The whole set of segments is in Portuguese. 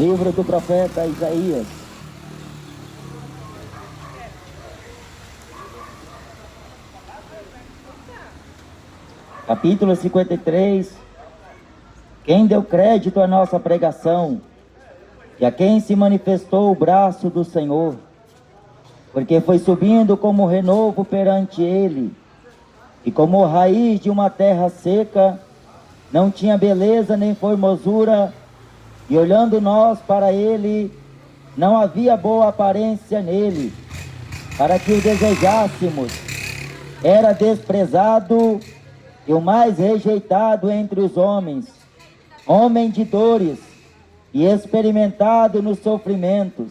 Livro do profeta Isaías. Capítulo 53. Quem deu crédito à nossa pregação e a quem se manifestou o braço do Senhor, porque foi subindo como renovo perante ele, e como raiz de uma terra seca, não tinha beleza nem formosura, e olhando nós para ele, não havia boa aparência nele, para que o desejássemos. Era desprezado e o mais rejeitado entre os homens, homem de dores e experimentado nos sofrimentos,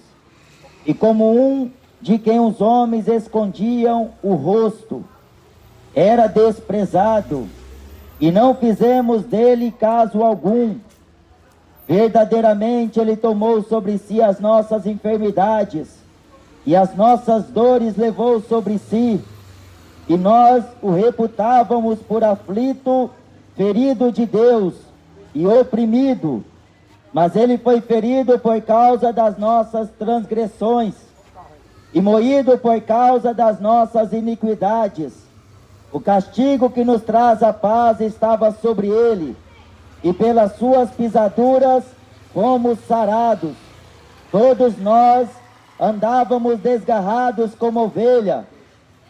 e como um de quem os homens escondiam o rosto. Era desprezado e não fizemos dele caso algum. Verdadeiramente ele tomou sobre si as nossas enfermidades e as nossas dores levou sobre si, e nós o reputávamos por aflito, ferido de Deus e oprimido, mas ele foi ferido por causa das nossas transgressões e moído por causa das nossas iniquidades. O castigo que nos traz a paz estava sobre ele, e pelas suas pisaduras fomos sarados. Todos nós andávamos desgarrados como ovelha,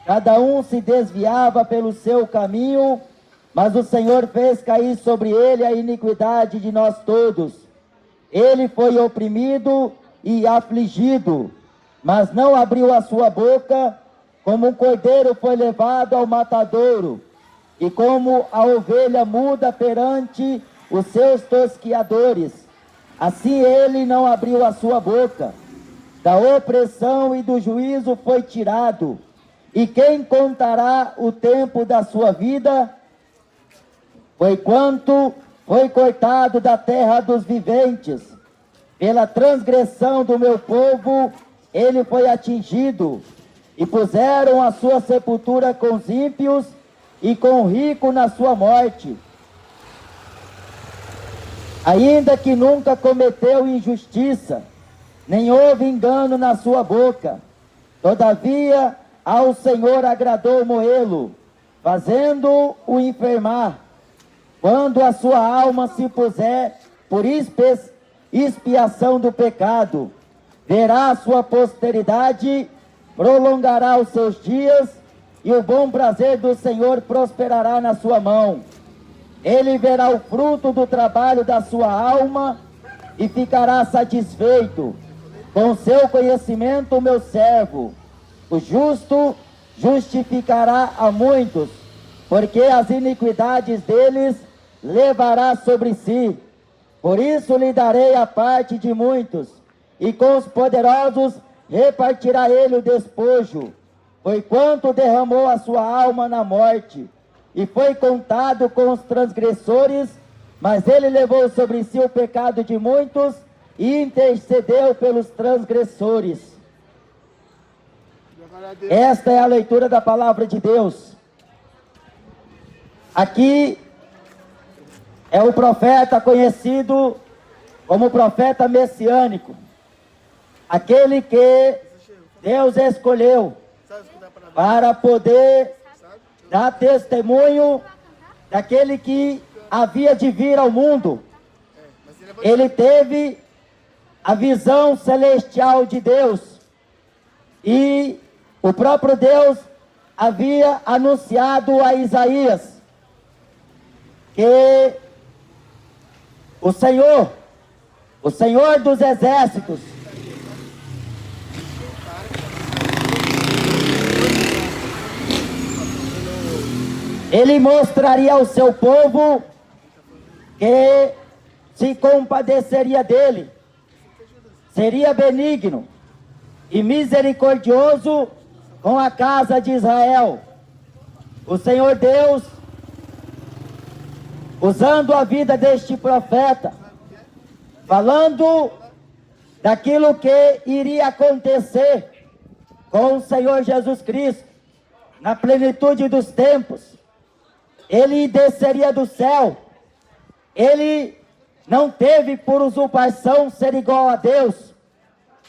cada um se desviava pelo seu caminho, mas o Senhor fez cair sobre ele a iniquidade de nós todos. Ele foi oprimido e afligido, mas não abriu a sua boca. Como um cordeiro foi levado ao matadouro, e como a ovelha muda perante os seus tosquiadores, assim ele não abriu a sua boca. Da opressão e do juízo foi tirado. E quem contará o tempo da sua vida? Foi quanto foi cortado da terra dos viventes. Pela transgressão do meu povo ele foi atingido. E puseram a sua sepultura com os ímpios e com o rico na sua morte. Ainda que nunca cometeu injustiça, nem houve engano na sua boca, todavia ao Senhor agradou moê-lo, fazendo-o enfermar. Quando a sua alma se puser por expiação do pecado, verá a sua posteridade, prolongará os seus dias, e o bom prazer do Senhor prosperará na sua mão. Ele verá o fruto do trabalho da sua alma e ficará satisfeito. Com seu conhecimento, o meu servo, o justo, justificará a muitos, porque as iniquidades deles levará sobre si. Por isso lhe darei a parte de muitos, e com os poderosos repartirá ele o despojo, porquanto derramou a sua alma na morte, e foi contado com os transgressores, mas ele levou sobre si o pecado de muitos, e intercedeu pelos transgressores. Esta é a leitura da palavra de Deus. Aqui é o profeta conhecido como profeta messiânico, aquele que Deus escolheu para poder dar testemunho daquele que havia de vir ao mundo. Ele teve a visão celestial de Deus, e o próprio Deus havia anunciado a Isaías que o Senhor dos exércitos, ele mostraria ao seu povo que se compadeceria dele, seria benigno e misericordioso com a casa de Israel. O Senhor Deus, usando a vida deste profeta, falando daquilo que iria acontecer com o Senhor Jesus Cristo, na plenitude dos tempos. Ele desceria do céu, ele não teve por usurpação ser igual a Deus.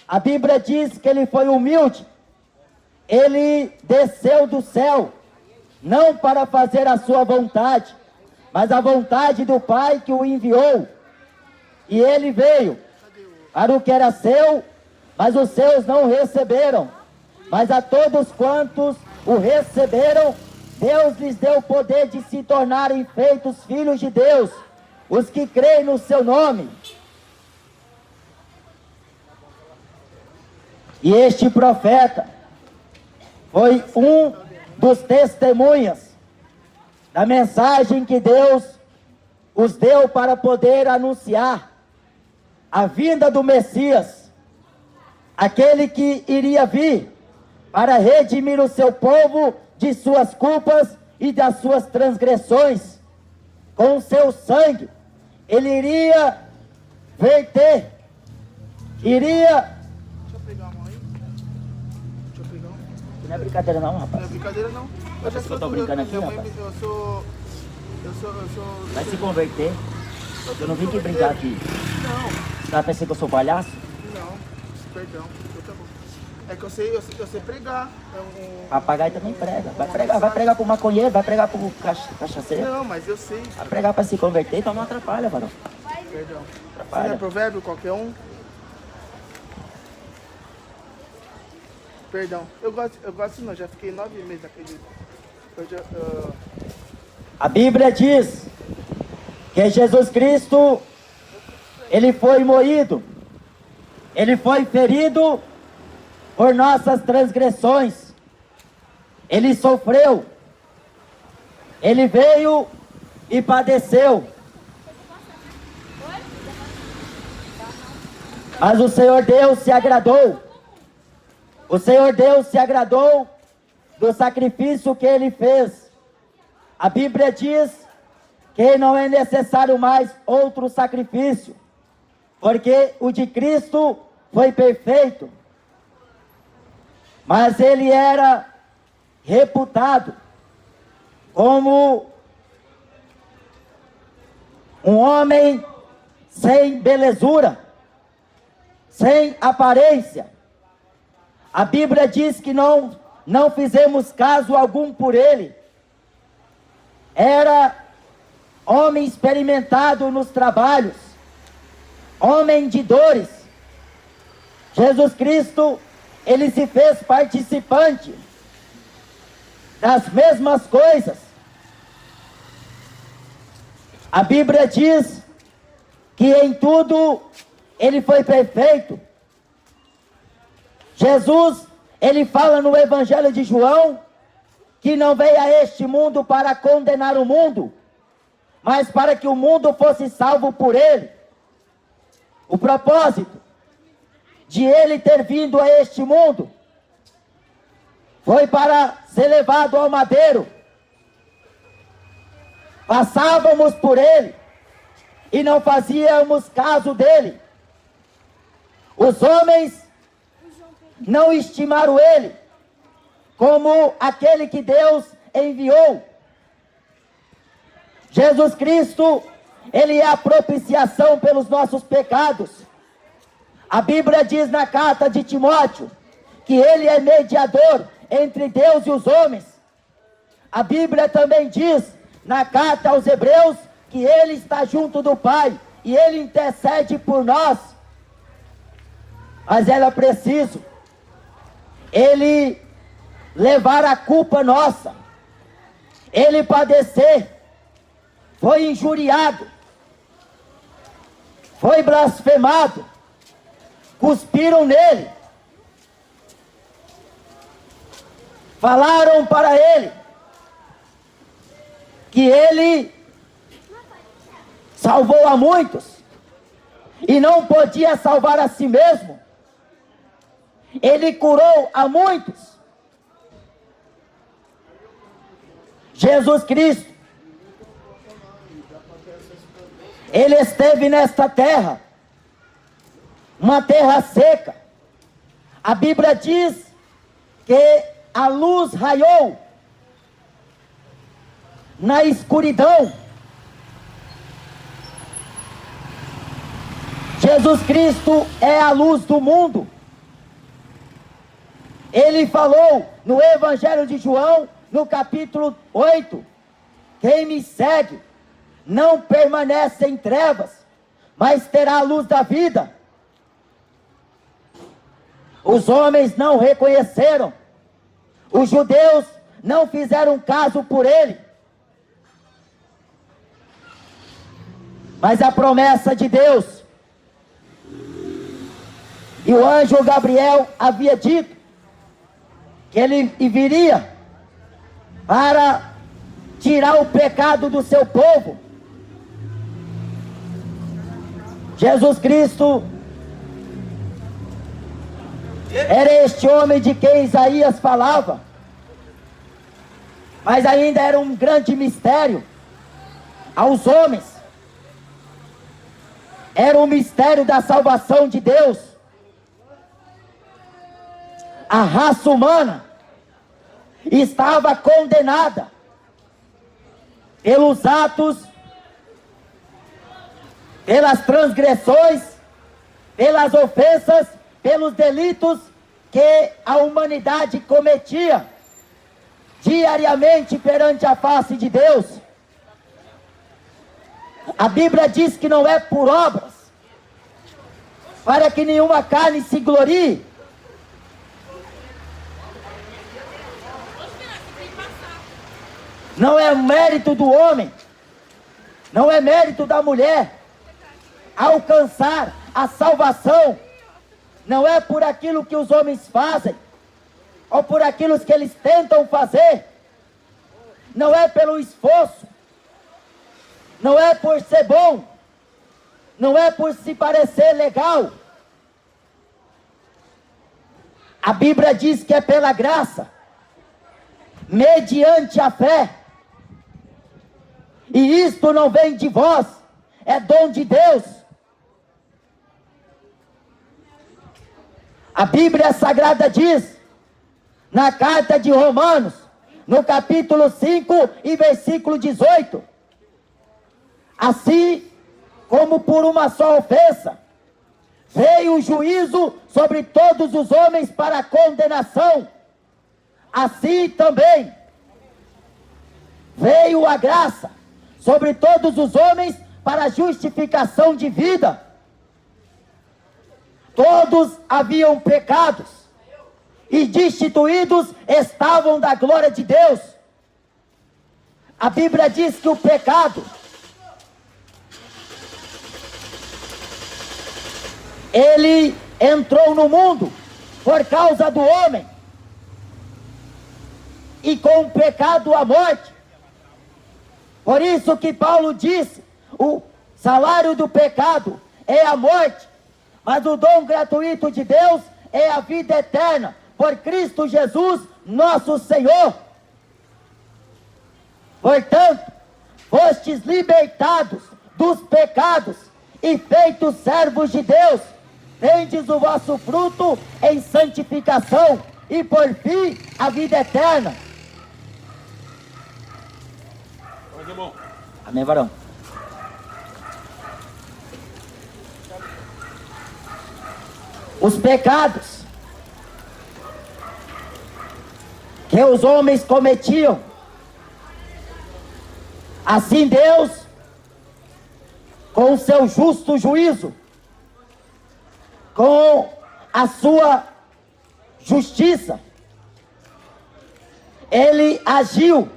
A Bíblia diz que ele foi humilde. Ele desceu do céu, não para fazer a sua vontade, mas a vontade do Pai que o enviou. E ele veio para o que era seu, mas os seus não o receberam. Mas a todos quantos o receberam, Deus lhes deu o poder de se tornarem feitos filhos de Deus, os que creem no seu nome. E este profeta foi um dos testemunhas da mensagem que Deus os deu para poder anunciar a vinda do Messias, aquele que iria vir para redimir o seu povo de suas culpas e das suas transgressões. Com o seu sangue, ele iria verter, iria... Deixa eu pegar uma aí. Deixa eu pegar uma. Não é brincadeira não, rapaz. Não é brincadeira não. Eu já que eu tô brincando aqui, rapaz? Eu sou... Vai se converter. Eu não vim aqui brincar aqui. Não. Você tá pensando que eu sou palhaço? Não, perdão. Tá bom. É que eu sei pregar. Papagaio também prega. Vai pregar pro maconheiro, vai pregar pro cachaceiro. Não, mas eu sei. Vai pregar pra se converter, então não atrapalha, varão. Perdão. Você Atrapalha. não é provérbio qualquer um? Perdão. Eu gosto não, já fiquei 9 meses naquele... A Bíblia diz que Jesus Cristo, ele foi moído, ele foi ferido por nossas transgressões, ele sofreu, ele veio e padeceu. Mas o Senhor Deus se agradou, o Senhor Deus se agradou do sacrifício que ele fez. A Bíblia diz que não é necessário mais outro sacrifício, porque o de Cristo foi perfeito. Mas ele era reputado como um homem sem belezura, sem aparência. A Bíblia diz que não fizemos caso algum por ele. Era homem experimentado nos trabalhos, homem de dores. Jesus Cristo, ele se fez participante das mesmas coisas. A Bíblia diz que em tudo ele foi perfeito. Jesus, ele fala no Evangelho de João que não veio a este mundo para condenar o mundo, mas para que o mundo fosse salvo por ele. O propósito de ele ter vindo a este mundo foi para ser levado ao madeiro. Passávamos por ele e não fazíamos caso dele. Os homens não estimaram ele como aquele que Deus enviou. Jesus Cristo, ele é a propiciação pelos nossos pecados. A Bíblia diz na carta de Timóteo que ele é mediador entre Deus e os homens. A Bíblia também diz na carta aos Hebreus que ele está junto do Pai e ele intercede por nós. Mas era preciso ele levar a culpa nossa, ele padecer, foi injuriado, foi blasfemado, cuspiram nele, falaram para ele que ele salvou a muitos e não podia salvar a si mesmo. Ele curou a muitos. Jesus Cristo, ele esteve nesta terra, uma terra seca. A Bíblia diz que a luz raiou na escuridão. Jesus Cristo é a luz do mundo. Ele falou no Evangelho de João, no capítulo 8, quem me segue não permanece em trevas, mas terá a luz da vida. Os homens não reconheceram, os judeus não fizeram caso por ele, mas a promessa de Deus, e o anjo Gabriel havia dito que ele viria para tirar o pecado do seu povo. Jesus Cristo era este homem de quem Isaías falava, mas ainda era um grande mistério aos homens. Era o mistério da salvação de Deus. A raça humana estava condenada pelos atos, pelas transgressões, pelas ofensas, pelos delitos que a humanidade cometia diariamente perante a face de Deus. A Bíblia diz que não é por obras, para que nenhuma carne se glorie. Não é mérito do homem, não é mérito da mulher alcançar a salvação. Não é por aquilo que os homens fazem, ou por aquilo que eles tentam fazer. Não é pelo esforço, não é por ser bom, não é por se parecer legal. A Bíblia diz que é pela graça, mediante a fé. E isto não vem de vós, é dom de Deus. A Bíblia Sagrada diz, na carta de Romanos, no capítulo 5 e versículo 18, assim como por uma só ofensa veio o juízo sobre todos os homens para a condenação, assim também veio a graça sobre todos os homens para a justificação de vida. Todos haviam pecados e destituídos estavam da glória de Deus. A Bíblia diz que o pecado, ele entrou no mundo por causa do homem, e com o pecado a morte. Por isso que Paulo disse, o salário do pecado é a morte, mas o dom gratuito de Deus é a vida eterna, por Cristo Jesus, nosso Senhor. Portanto, fostes libertados dos pecados e feitos servos de Deus, tendes o vosso fruto em santificação e por fim a vida eterna. Amém, varão? Os pecados que os homens cometiam, assim Deus, com o seu justo juízo, com a sua justiça, ele agiu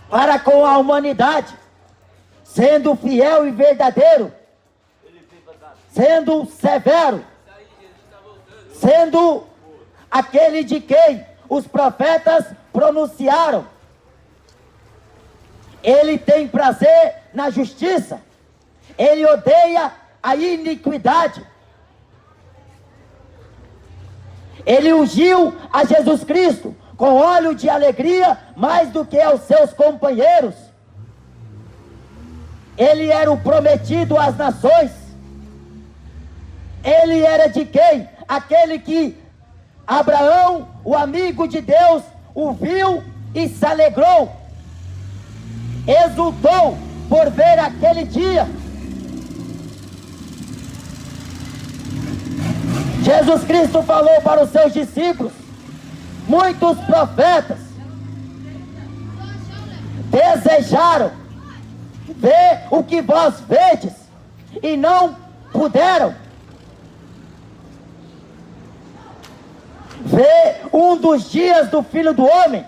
para com a humanidade, sendo fiel e verdadeiro, sendo severo, sendo aquele de quem os profetas pronunciaram. Ele tem prazer na justiça, ele odeia a iniquidade. Ele ungiu a Jesus Cristo com óleo de alegria mais do que aos seus companheiros. Ele era o prometido às nações. Ele era de quem? Aquele que Abraão, o amigo de Deus, o viu e se alegrou, exultou por ver aquele dia. Jesus Cristo falou para os seus discípulos: muitos profetas desejaram ver o que vós vedes e não puderam ver um dos dias do Filho do Homem.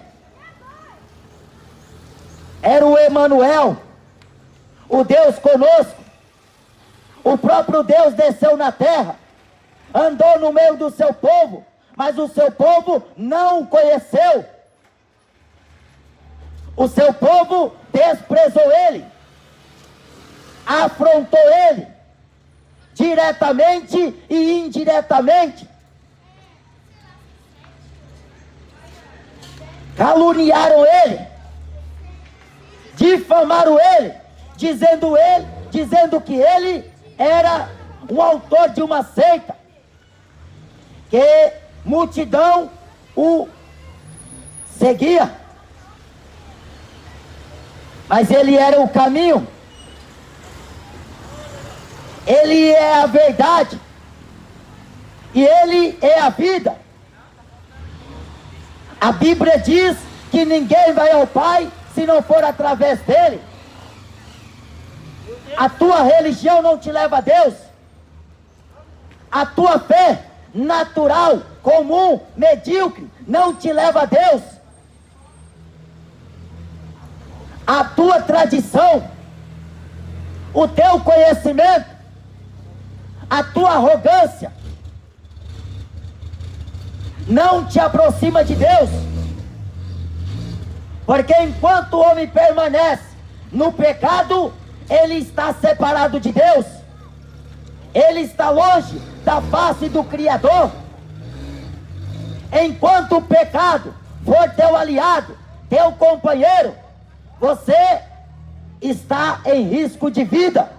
Era o Emanuel, o Deus conosco. O próprio Deus desceu na terra, andou no meio do seu povo, mas o seu povo não o conheceu. O seu povo desprezou ele, afrontou ele, diretamente e indiretamente. Caluniaram ele, difamaram ele, dizendo que ele era um autor de uma seita, que multidão o seguia. Mas ele era o caminho, ele é a verdade, e ele é a vida. A Bíblia diz que ninguém vai ao Pai se não for através dele. A tua religião não te leva a Deus. A tua fé natural, comum, medíocre, não te leva a Deus. A tua tradição, o teu conhecimento, a tua arrogância não te aproxima de Deus. Porque enquanto o homem permanece no pecado, ele está separado de Deus. Ele está longe da face do Criador. Enquanto o pecado for teu aliado, teu companheiro, você está em risco de vida.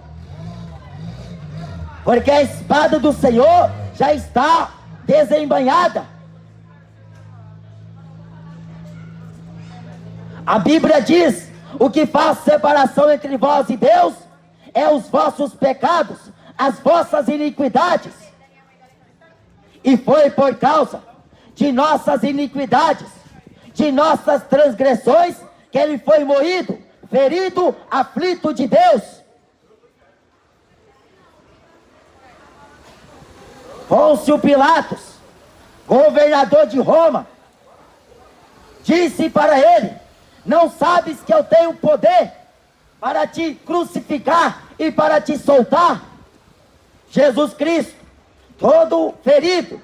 Porque a espada do Senhor já está desembainhada. A Bíblia diz: o que faz separação entre vós e Deus é os vossos pecados, as vossas iniquidades. E foi por causa de nossas iniquidades, de nossas transgressões, que ele foi moído, ferido, aflito de Deus. Pôncio Pilatos, governador de Roma, disse para ele: não sabes que eu tenho poder para te crucificar e para te soltar? Jesus Cristo, todo ferido,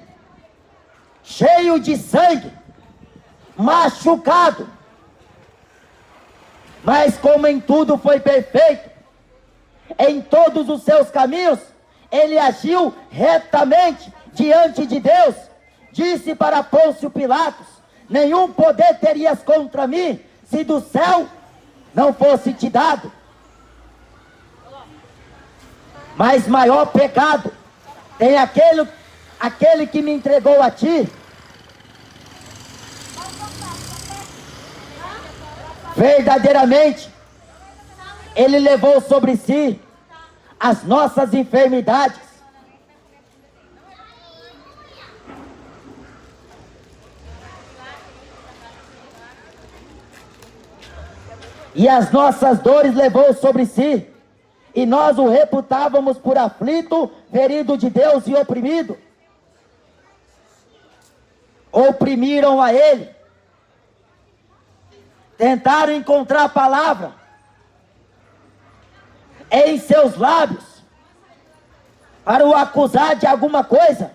cheio de sangue, machucado, mas como em tudo foi perfeito, em todos os seus caminhos, ele agiu retamente diante de Deus. Disse para Pôncio Pilatos: nenhum poder terias contra mim, se do céu não fosse te dado. Mas maior pecado tem aquele que me entregou a ti. Verdadeiramente, ele levou sobre si as nossas enfermidades. E as nossas dores levou sobre si. E nós o reputávamos por aflito, ferido de Deus e oprimido. Oprimiram a ele. Tentaram encontrar a palavra em seus lábios para o acusar de alguma coisa.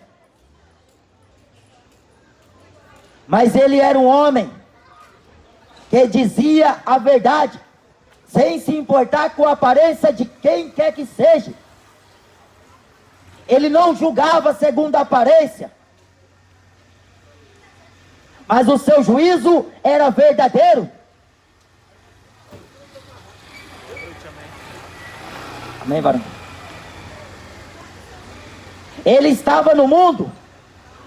Mas ele era um homem que dizia a verdade, sem se importar com a aparência de quem quer que seja. Ele não julgava segundo a aparência, mas o seu juízo era verdadeiro. Amém, varão? Ele estava no mundo,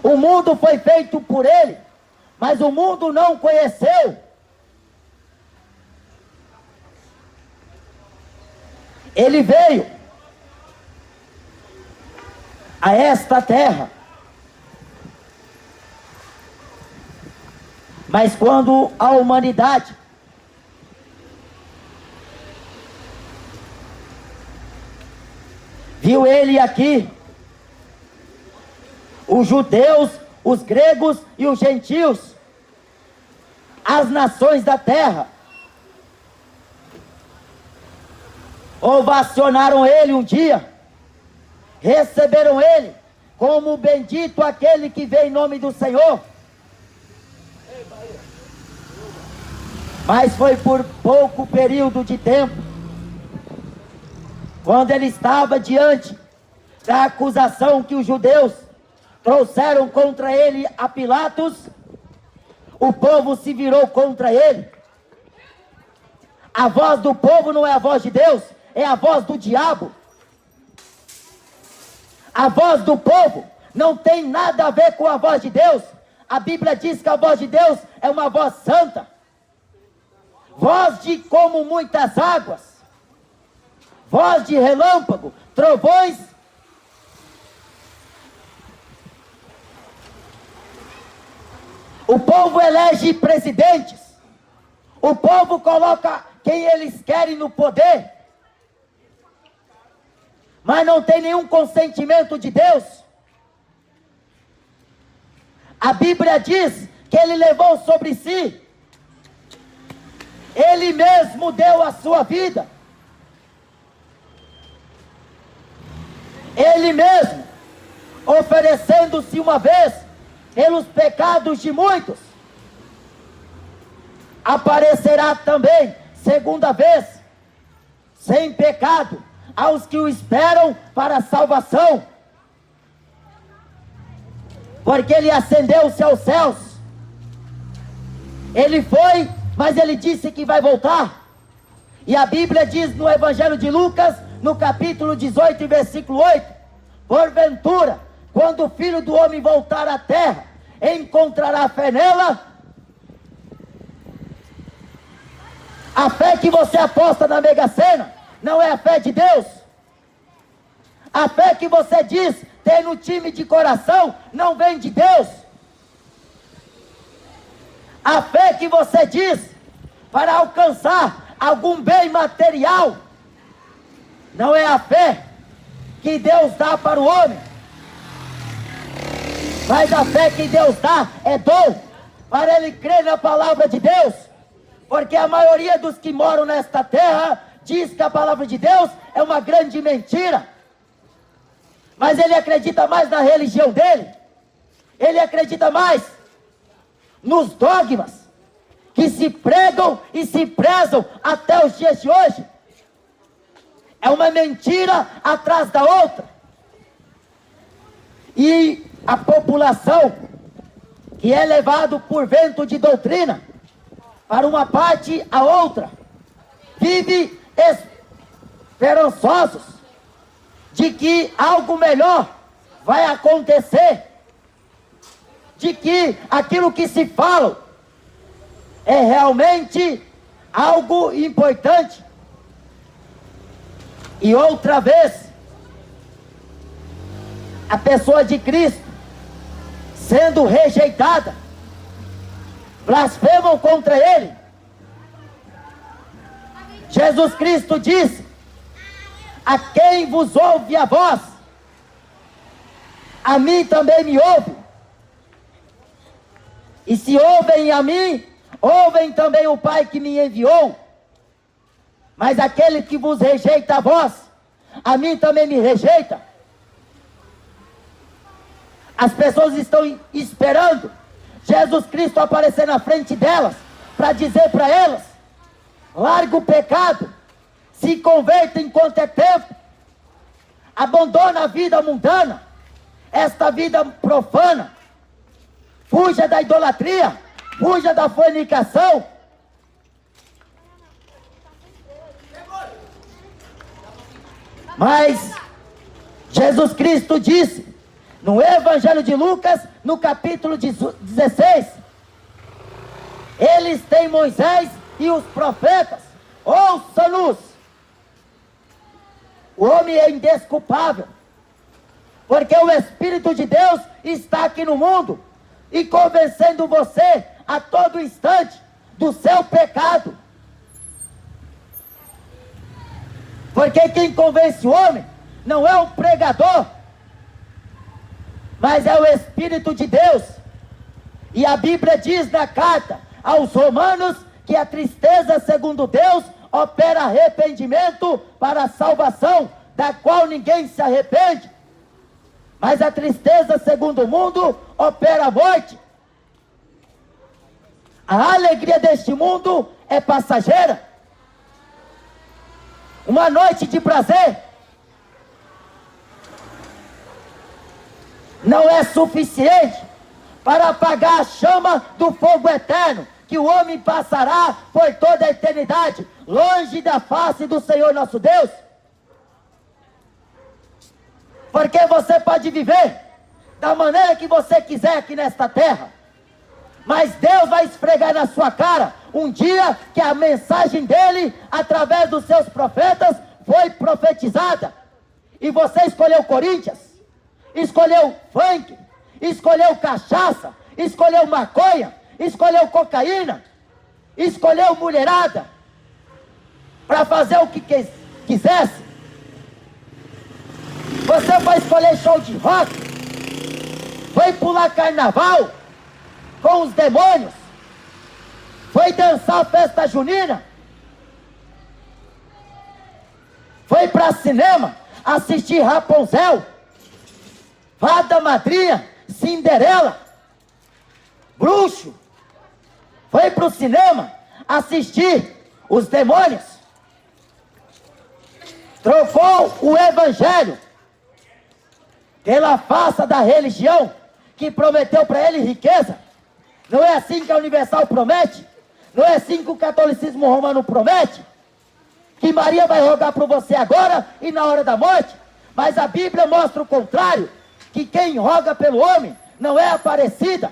o mundo foi feito por ele, mas o mundo não o conheceu. Ele veio a esta terra Mas quando a humanidade viu ele aqui, os judeus, os gregos e os gentios, as nações da terra, ovacionaram ele um dia, receberam ele como bendito aquele que vem em nome do Senhor. Mas foi por pouco período de tempo, quando ele estava diante da acusação que os judeus trouxeram contra ele a Pilatos, o povo se virou contra ele. A voz do povo não é a voz de Deus, é a voz do diabo. A voz do povo não tem nada a ver com a voz de Deus. A Bíblia diz que a voz de Deus é uma voz santa, voz de como muitas águas, voz de relâmpago, trovões. O povo elege presidentes, o povo coloca quem eles querem no poder, mas não tem nenhum consentimento de Deus. A Bíblia diz que ele levou sobre si, ele mesmo deu a sua vida, ele mesmo oferecendo-se uma vez pelos pecados de muitos, aparecerá também segunda vez sem pecado aos que o esperam para a salvação, porque ele ascendeu-se aos céus. Ele foi, mas ele disse que vai voltar. E a Bíblia diz no Evangelho de Lucas, no capítulo 18, versículo 8: porventura, quando o Filho do Homem voltar à terra, encontrará fé nela? A fé que você aposta na Mega Sena não é a fé de Deus. A fé que você diz ter no time de coração não vem de Deus. A fé que você diz para alcançar algum bem material não é a fé que Deus dá para o homem. Mas a fé que Deus dá é dom para ele crer na palavra de Deus. Porque a maioria dos que moram nesta terra diz que a palavra de Deus é uma grande mentira. Mas ele acredita mais na religião dele. Ele acredita mais nos dogmas que se pregam e se prezam até os dias de hoje. É uma mentira atrás da outra. E a população que é levado por vento de doutrina para uma parte a outra, vive esperançosos de que algo melhor vai acontecer, de que aquilo que se fala é realmente algo importante. E outra vez, a pessoa de Cristo sendo rejeitada, blasfemam contra ele. Jesus Cristo disse: a quem vos ouve a voz, a mim também me ouve. E se ouvem a mim, ouvem também o Pai que me enviou. Mas aquele que vos rejeita a vós, a mim também me rejeita. As pessoas estão esperando Jesus Cristo aparecer na frente delas, para dizer para elas: larga o pecado, se converta enquanto é tempo, abandona a vida mundana, esta vida profana, fuja da idolatria, fuja da fornicação. Mas Jesus Cristo disse no Evangelho de Lucas, no capítulo 16: eles têm Moisés e os profetas, ouçam-nos. O homem é indesculpável, porque o Espírito de Deus está aqui no mundo e convencendo você a todo instante do seu pecado. Porque quem convence o homem não é o pregador, mas é o Espírito de Deus. E a Bíblia diz na carta aos Romanos que a tristeza segundo Deus opera arrependimento para a salvação, da qual ninguém se arrepende. Mas a tristeza segundo o mundo opera a morte. A alegria deste mundo é passageira. Uma noite de prazer não é suficiente para apagar a chama do fogo eterno, que o homem passará por toda a eternidade, longe da face do Senhor nosso Deus. Porque você pode viver da maneira que você quiser aqui nesta terra, mas Deus vai esfregar na sua cara um dia que a mensagem dele, através dos seus profetas, foi profetizada. E você escolheu Corinthians, escolheu funk, escolheu cachaça, escolheu maconha, escolheu cocaína, escolheu mulherada, para fazer o que quisesse. Você foi escolher show de rock, foi pular carnaval com os demônios, foi dançar festa junina, foi para cinema assistir Rapunzel, Fada Madrinha, Cinderela, Bruxo, foi para o cinema assistir os demônios, trocou o evangelho pela farsa da religião que prometeu para ele riqueza. Não é assim que a Universal promete? Não é assim que o catolicismo romano promete? Que Maria vai rogar por você agora e na hora da morte? Mas a Bíblia mostra o contrário, que quem roga pelo homem não é Aparecida,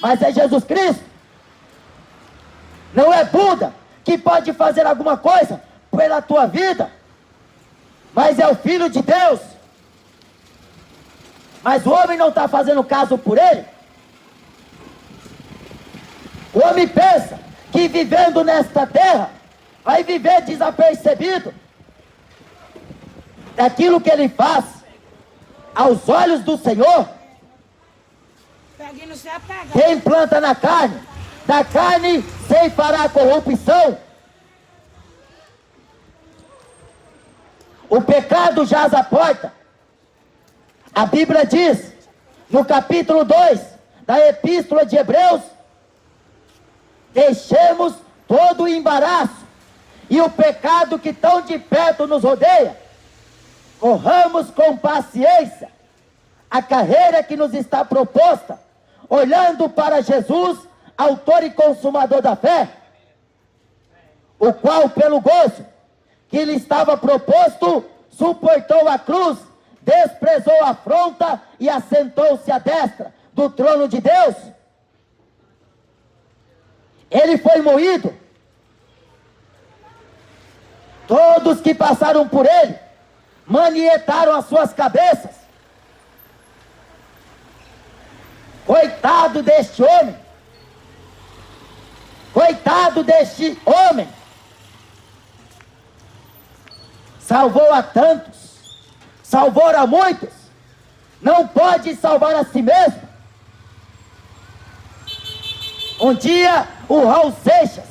mas é Jesus Cristo. Não é Buda que pode fazer alguma coisa pela tua vida, mas é o Filho de Deus. Mas o homem não está fazendo caso por ele. O homem pensa que vivendo nesta terra vai viver desapercebido daquilo que ele faz aos olhos do Senhor. Quem planta na carne, da carne ceifará a corrupção. O pecado jaz à porta. A Bíblia diz, no capítulo 2 da Epístola de Hebreus, deixemos todo o embaraço e o pecado que tão de perto nos rodeia. Corramos com paciência a carreira que nos está proposta, olhando para Jesus, autor e consumador da fé, o qual, pelo gozo que lhe estava proposto, suportou a cruz, desprezou a afronta e assentou-se à destra do trono de Deus. Ele foi moído. Todos que passaram por ele manietaram as suas cabeças. Coitado deste homem. Coitado deste homem. Salvou a tantos, salvou a muitos, não pode salvar a si mesmo. Um dia, o Raul Seixas,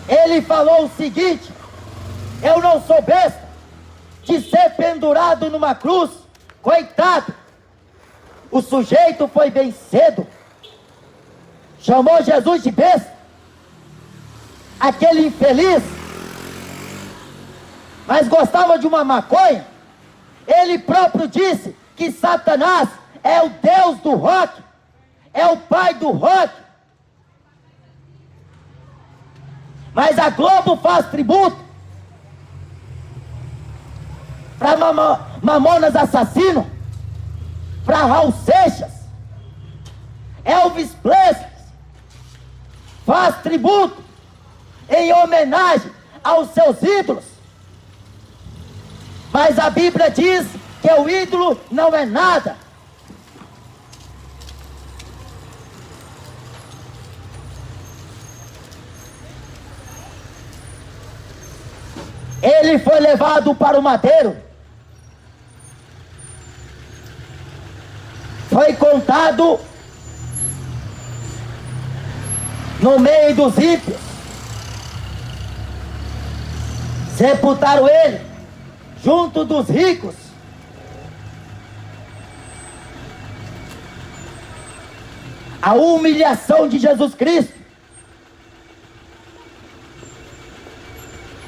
ele falou o seguinte: eu não sou besta de ser pendurado numa cruz. Coitado, o sujeito foi bem cedo, chamou Jesus de besta, aquele infeliz, mas gostava de uma maconha. Ele próprio disse que Satanás é o Deus do rock, é o pai do rock. Mas a Globo faz tributo para Mamonas Assassino, para Raul Seixas, Elvis Presley, faz tributo em homenagem aos seus ídolos. Mas a Bíblia diz que o ídolo não é nada. Ele foi levado para o madeiro. Foi contado no meio dos ímpios. Sepultaram ele junto dos ricos. A humilhação de Jesus Cristo,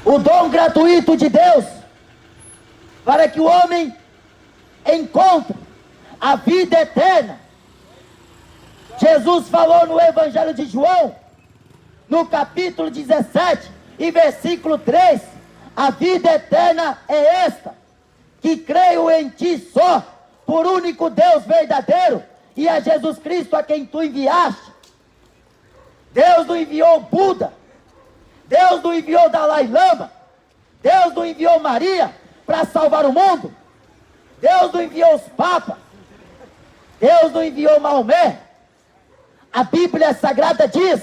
o dom gratuito de Deus, para que o homem encontre a vida eterna. Jesus falou no Evangelho de João, no capítulo 17 e versículo 3, a vida eterna é esta, que creio em ti só, por único Deus verdadeiro, e a Jesus Cristo a quem tu enviaste. Deus não enviou Buda, Deus não enviou Dalai Lama, Deus não enviou Maria para salvar o mundo, Deus não enviou os papas, Deus não enviou Maomé. A Bíblia Sagrada diz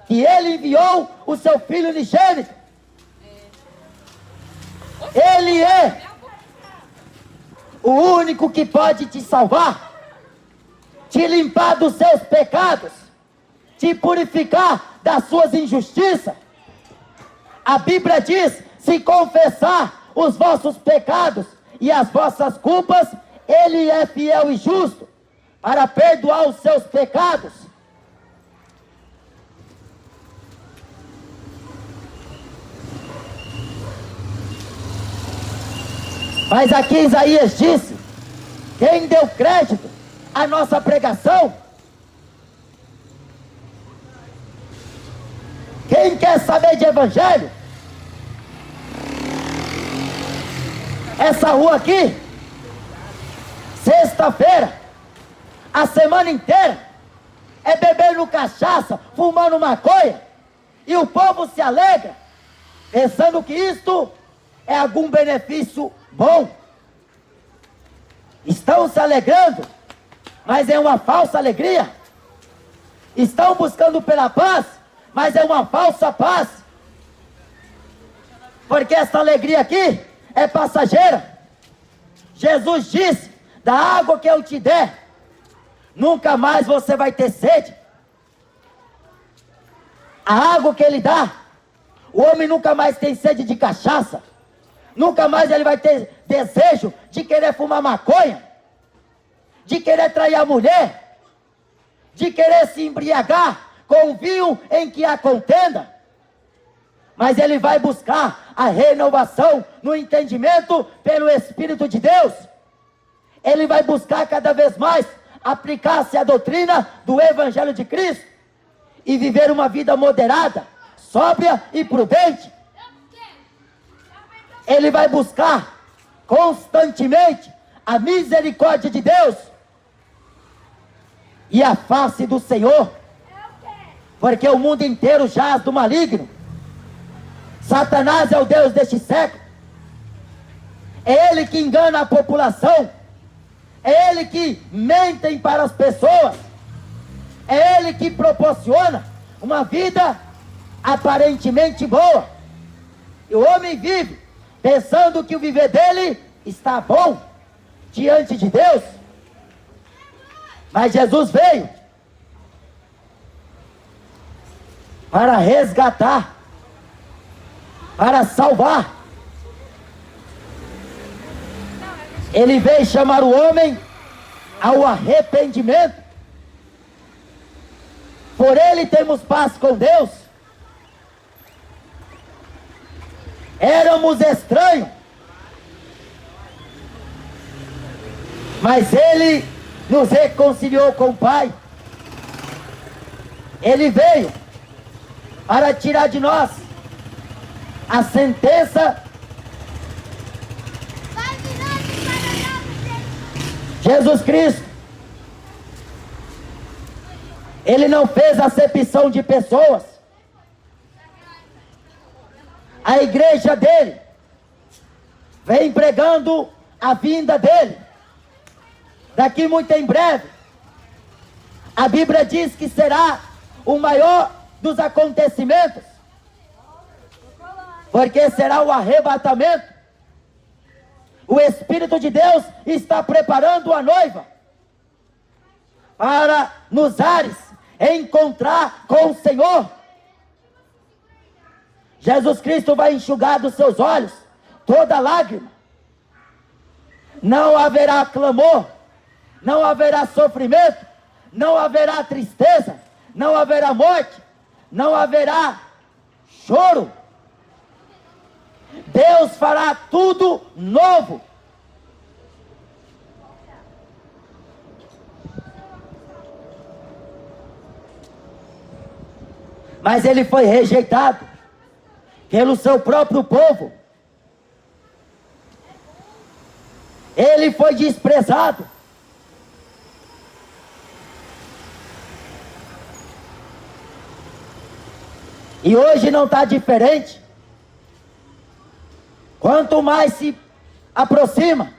que ele enviou o seu Filho unigênito. Ele é o único que pode te salvar, te limpar dos seus pecados, te purificar das suas injustiças. A Bíblia diz: se confessar os vossos pecados e as vossas culpas, ele é fiel e justo para perdoar os seus pecados. Mas aqui Isaías disse: quem deu crédito à nossa pregação? Quem quer saber de evangelho? Essa rua aqui, sexta-feira, a semana inteira, é bebendo cachaça, fumando maconha, e o povo se alegra, pensando que isto é algum benefício bom. Estão se alegrando, mas é uma falsa alegria. Estão buscando pela paz, mas é uma falsa paz. Porque essa alegria aqui é passageira. Jesus disse: da água que eu te der, nunca mais você vai ter sede. A água que ele dá, o homem nunca mais tem sede de cachaça. Nunca mais ele vai ter desejo de querer fumar maconha, de querer trair a mulher, de querer se embriagar com o vinho em que há contenda. Mas ele vai buscar a renovação no entendimento pelo Espírito de Deus. Ele vai buscar cada vez mais aplicar-se à doutrina do Evangelho de Cristo e viver uma vida moderada, sóbria e prudente. Ele vai buscar constantemente a misericórdia de Deus e a face do Senhor, porque o mundo inteiro jaz do maligno. Satanás é o Deus deste século. É ele que engana a população, é ele que mente para as pessoas, é ele que proporciona uma vida aparentemente boa, e o homem vive pensando que o viver dele está bom diante de Deus. Mas Jesus veio para resgatar, para salvar. Ele veio chamar o homem ao arrependimento. Por ele temos paz com Deus. Éramos estranhos, mas ele nos reconciliou com o Pai. Ele veio para tirar de nós a sentença. Jesus Cristo, ele não fez acepção de pessoas. A igreja dele vem pregando a vinda dele. Daqui muito em breve, a Bíblia diz que será o maior dos acontecimentos, porque será o arrebatamento. O Espírito de Deus está preparando a noiva para nos ares encontrar com o Senhor. Jesus Cristo vai enxugar dos seus olhos toda lágrima. Não haverá clamor, não haverá sofrimento, não haverá tristeza, não haverá morte, não haverá choro. Deus fará tudo novo. Mas ele foi rejeitado pelo seu próprio povo. Ele foi desprezado. E hoje não está diferente. Quanto mais se aproxima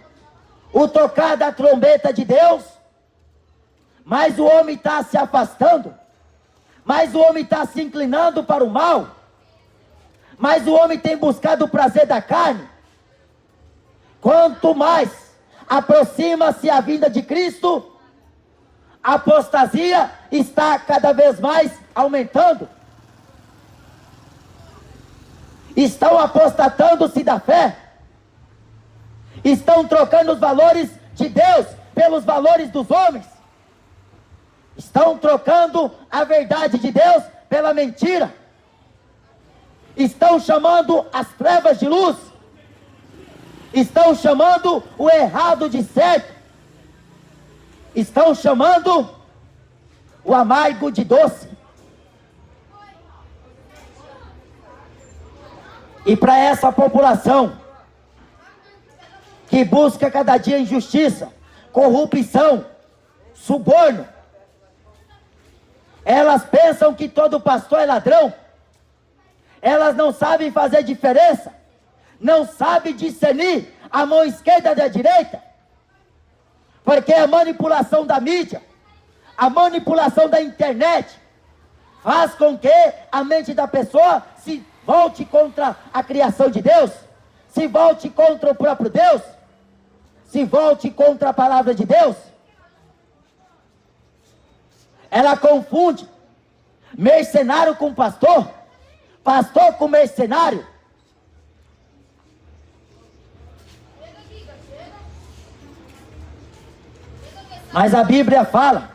o tocar da trombeta de Deus, mais o homem está se afastando, mais o homem está se inclinando para o mal, mais o homem tem buscado o prazer da carne. Quanto mais aproxima-se a vinda de Cristo, a apostasia está cada vez mais aumentando. Estão apostatando-se da fé. Estão trocando os valores de Deus pelos valores dos homens. Estão trocando a verdade de Deus pela mentira. Estão chamando as trevas de luz. Estão chamando o errado de certo. Estão chamando o amargo de doce. E para essa população que busca cada dia injustiça, corrupção, suborno, elas pensam que todo pastor é ladrão. Elas não sabem fazer diferença, não sabem discernir a mão esquerda da direita, porque a manipulação da mídia, a manipulação da internet faz com que a mente da pessoa se volte contra a criação de Deus, se volte contra o próprio Deus, se volte contra a palavra de Deus. Ela confunde mercenário com pastor, pastor com mercenário. Mas a Bíblia fala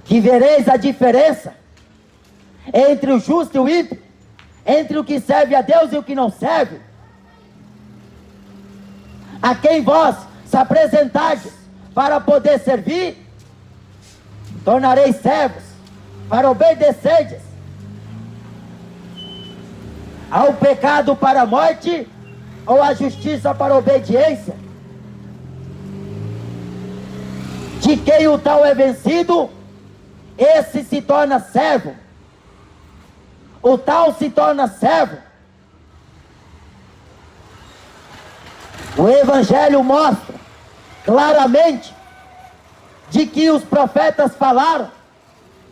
que vereis a diferença entre o justo e o ímpio, entre o que serve a Deus e o que não serve. A quem vós se apresentardes para poder servir, tornareis servos para obedecerdes. Ao pecado para a morte, ou à justiça para a obediência. De quem o tal é vencido, esse se torna servo. O tal se torna servo. O Evangelho mostra claramente de que os profetas falaram,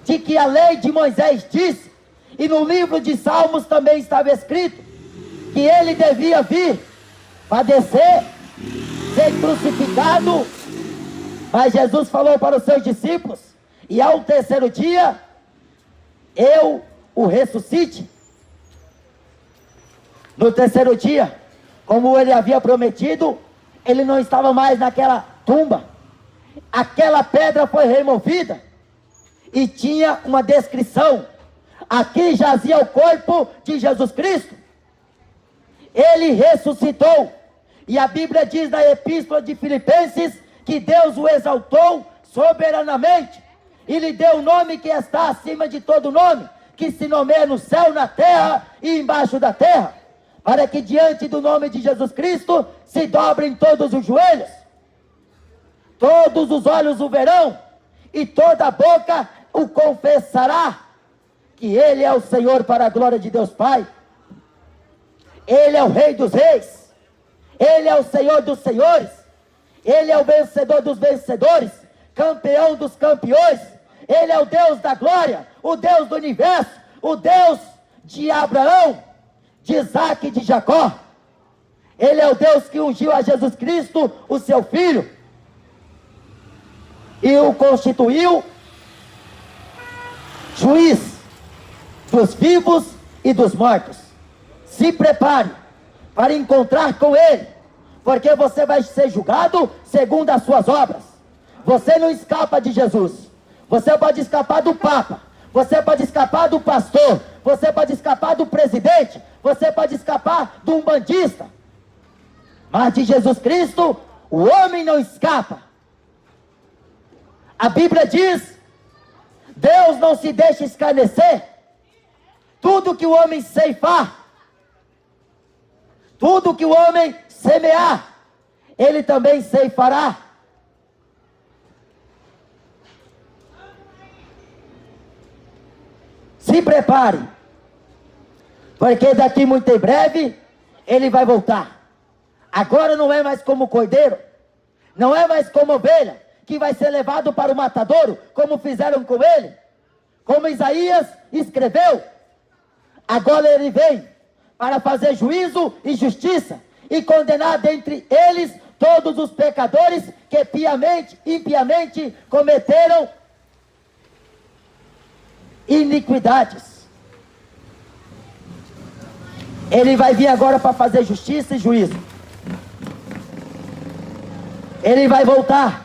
de que a lei de Moisés disse, e no livro de Salmos também estava escrito, que ele devia vir, padecer, ser crucificado, mas Jesus falou para os seus discípulos, e ao terceiro dia, eu o ressuscite. No terceiro dia, como ele havia prometido, ele não estava mais naquela tumba. Aquela pedra foi removida e tinha uma descrição. Aqui jazia o corpo de Jesus Cristo. Ele ressuscitou. E a Bíblia diz na Epístola de Filipenses que Deus o exaltou soberanamente e lhe deu o nome que está acima de todo nome, que se nomeia no céu, na terra e embaixo da terra, para que diante do nome de Jesus Cristo se dobrem todos os joelhos, todos os olhos o verão e toda a boca o confessará, que Ele é o Senhor, para a glória de Deus Pai. Ele é o Rei dos Reis, Ele é o Senhor dos Senhores, Ele é o vencedor dos vencedores, campeão dos campeões. Ele é o Deus da glória, o Deus do universo, o Deus de Abraão. de Isaac e de Jacó. Ele é o Deus que ungiu a Jesus Cristo, o seu Filho, e o constituiu juiz dos vivos e dos mortos. Se prepare para encontrar com Ele, porque você vai ser julgado segundo as suas obras. Você não escapa de Jesus. Você pode escapar do Papa, você pode escapar do pastor, você pode escapar do presidente, você pode escapar do umbandista, mas de Jesus Cristo o homem não escapa. A Bíblia diz: Deus não se deixa escarnecer. Tudo que o homem ceifar, tudo que o homem semear, ele também ceifará. Se prepare, porque daqui muito em breve ele vai voltar. Agora não é mais como cordeiro, não é mais como ovelha, que vai ser levado para o matadouro, como fizeram com ele, como Isaías escreveu. Agora ele vem para fazer juízo e justiça, e condenar dentre eles todos os pecadores que impiamente cometeram iniquidades. Ele vai vir agora para fazer justiça e juízo. Ele vai voltar,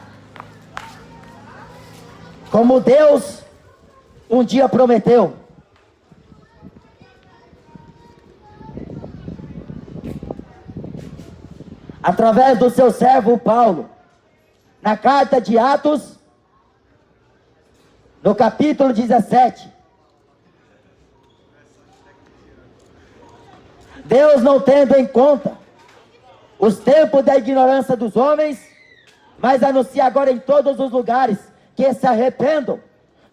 como Deus um dia prometeu. Através do seu servo Paulo, na carta de Atos, no capítulo 17. Deus, não tendo em conta os tempos da ignorância dos homens, mas anuncia agora em todos os lugares que se arrependam,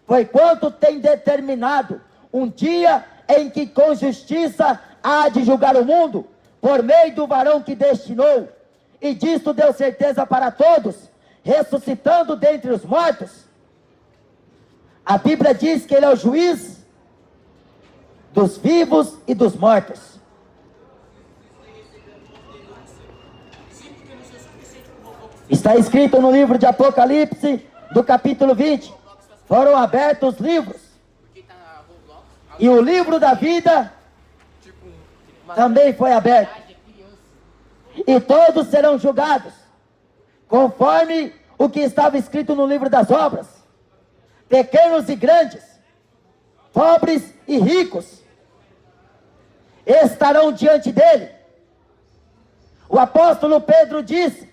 porquanto tem determinado um dia em que com justiça há de julgar o mundo, por meio do varão que destinou, e disto deu certeza para todos, ressuscitando dentre os mortos. A Bíblia diz que ele é o juiz dos vivos e dos mortos. Está escrito no livro de Apocalipse, do capítulo 20, foram abertos os livros, e o livro da vida também foi aberto, e todos serão julgados, conforme o que estava escrito no livro das obras, pequenos e grandes, pobres e ricos, estarão diante dele. O apóstolo Pedro disse: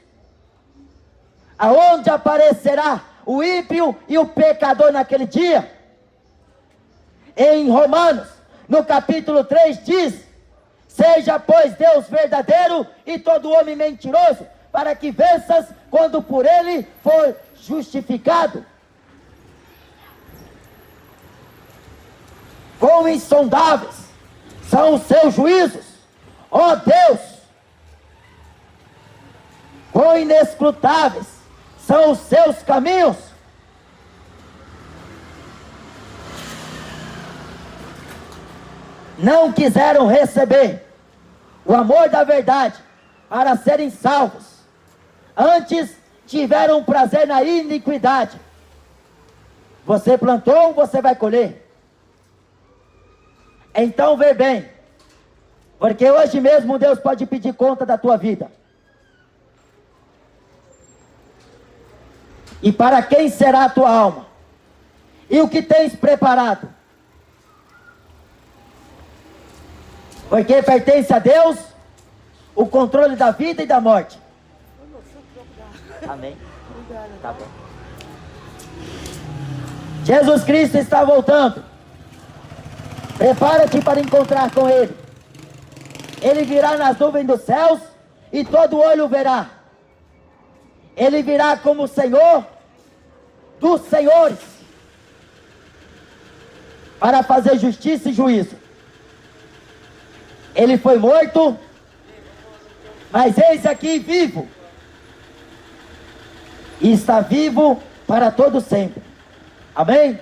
aonde aparecerá o ímpio e o pecador naquele dia? Em Romanos, no capítulo 3 diz: seja pois Deus verdadeiro e todo homem mentiroso, para que venças quando por ele for justificado. Quão insondáveis são os seus juízos, ó Deus! Quão inescrutáveis são os seus caminhos! Não quiseram receber o amor da verdade para serem salvos. Antes tiveram prazer na iniquidade. Você plantou, você vai colher. Então vê bem, porque hoje mesmo Deus pode pedir conta da tua vida. E para quem será a tua alma? E o que tens preparado? Porque pertence a Deus o controle da vida e da morte. Amém? Tá bom. Jesus Cristo está voltando. Prepara-te para encontrar com Ele. Ele virá nas nuvens dos céus e todo olho o verá. Ele virá como o Senhor dos senhores, para fazer justiça e juízo. Ele foi morto, mas eis aqui vivo, e está vivo para todo sempre. Amém?